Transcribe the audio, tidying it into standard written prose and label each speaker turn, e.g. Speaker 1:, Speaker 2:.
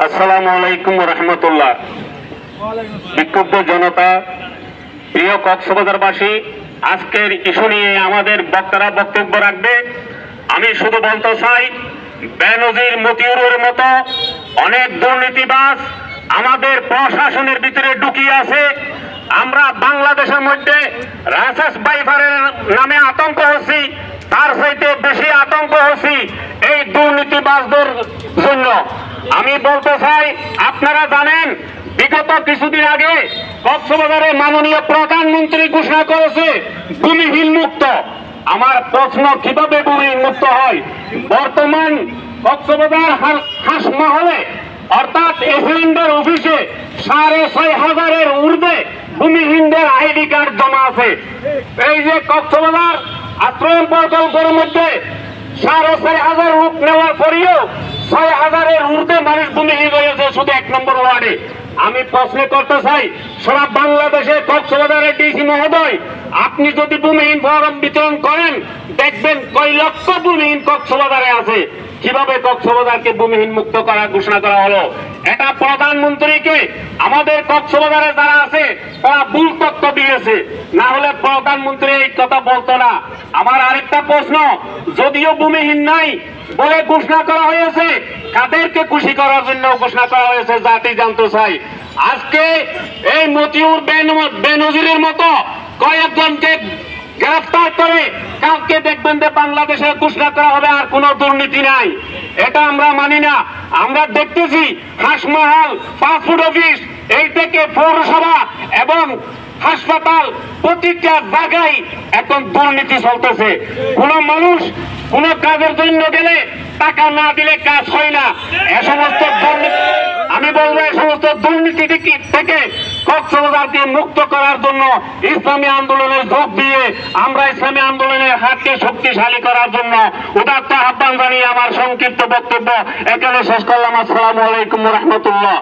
Speaker 1: আসসালামু আলাইকুম রহমতুল্লাহ। বিক্ষুব্ধ জনতা, প্রিয় কক্সবাজারবাসী, আজকের ইস্যু নিয়ে আমাদের বক্তারা বক্তব্য রাখবে। আমি শুধু বলতে চাই, বেনজির মতিউরের মতো অনেক দুর্নীতিবাজ আমাদের প্রশাসনের ভিতরে ঢুকিয়ে আছে। আমরা বাংলাদেশের মধ্যে রাসেস বাইফারের নামে আতঙ্ক হচ্ছি, তার চাইতে বেশি আতঙ্ক হচ্ছি এই দুর্নীতিবাজদের জন্য। আমি বলতে চাই, আপনারা জানেন বিগত কিছুদিন আগে কক্সবাজারে মাননীয় প্রধানমন্ত্রী ঘোষণা করেছে ভূমিহীন মুক্ত। আমার প্রশ্ন, কিভাবে ভূমিহীন মুক্ত হয়? বর্তমান কক্সবাজার হাঁসমহলে অর্থাৎ এসিলিন্ডার অফিসে 6,500-এর ঊর্ধ্বে ভূমিহীনদের আইডি কার্ড জমা আছে। এই যে কক্সবাজার আশ্রয়ণ প্রকল্পের মধ্যে 4,500 লোক নেওয়ার পরেও 6,000-এর ঊর্ধ্বে মানুষ ভূমিহীন হয়েছে শুধু 1 নম্বর ওয়ার্ডে। আমি প্রশ্ন করতে চাই, সারা বাংলাদেশে কক্সবাজারের ডিসি মহোদয়, আপনি যদি ভূমিহীন ফরম বিতরণ করেন, দেখবেন কয় লক্ষ ভূমিহীন কক্সবাজারে আছে। কিভাবে কক্সবাজারকে ভূমিহীন মুক্ত করার ঘোষণা করা হলো? এটা প্রধানমন্ত্রীকে আমাদের কক্সবাজারে যারা আছে তারা ভুল তথ্য দিয়েছে, না হলে প্রধানমন্ত্রী এই কথা বলতো না। আমার আরেকটা প্রশ্ন, যদিও ভূমিহীন নাই বলে ঘোষণা করা হয়েছে, কাদেরকে খুশি করার জন্য ঘোষণা করা হয়েছে জাতি জানতে চাই। আজকে এই মতিউর বেনজিরের মতো কয়েকজনকে গ্রেফতার করে কালকে দেখবেন যে বাংলাদেশে ঘোষণা করা হবে আর কোনো দুর্নীতি নাই। এটা আমরা মানি না। আমরা দেখতেছি হাঁসমহল, পাসপোর্ট অফিস, এই থেকে পৌরসভা এবং হাসপাতাল, প্রতিটা জায়গায় এখন দুর্নীতি চলতেছে। কোন মানুষ কোন কাজের জন্য গেলে টাকা না দিলে কাজ হয় না। এ সমস্ত দুর্নীতি, আমি বলবো, এই সমস্ত দুর্নীতি থেকে কক্সবাজারকে মুক্ত করার জন্য ইসলামী আন্দোলনের যোগ দিয়ে আমরা ইসলামী আন্দোলনের হাতকে শক্তিশালী করার জন্য উদাত্ত আহ্বান জানিয়ে আমার সংক্ষিপ্ত বক্তব্য এখানে শেষ করলাম। আসসালামু আলাইকুম রহমতুল্লাহ।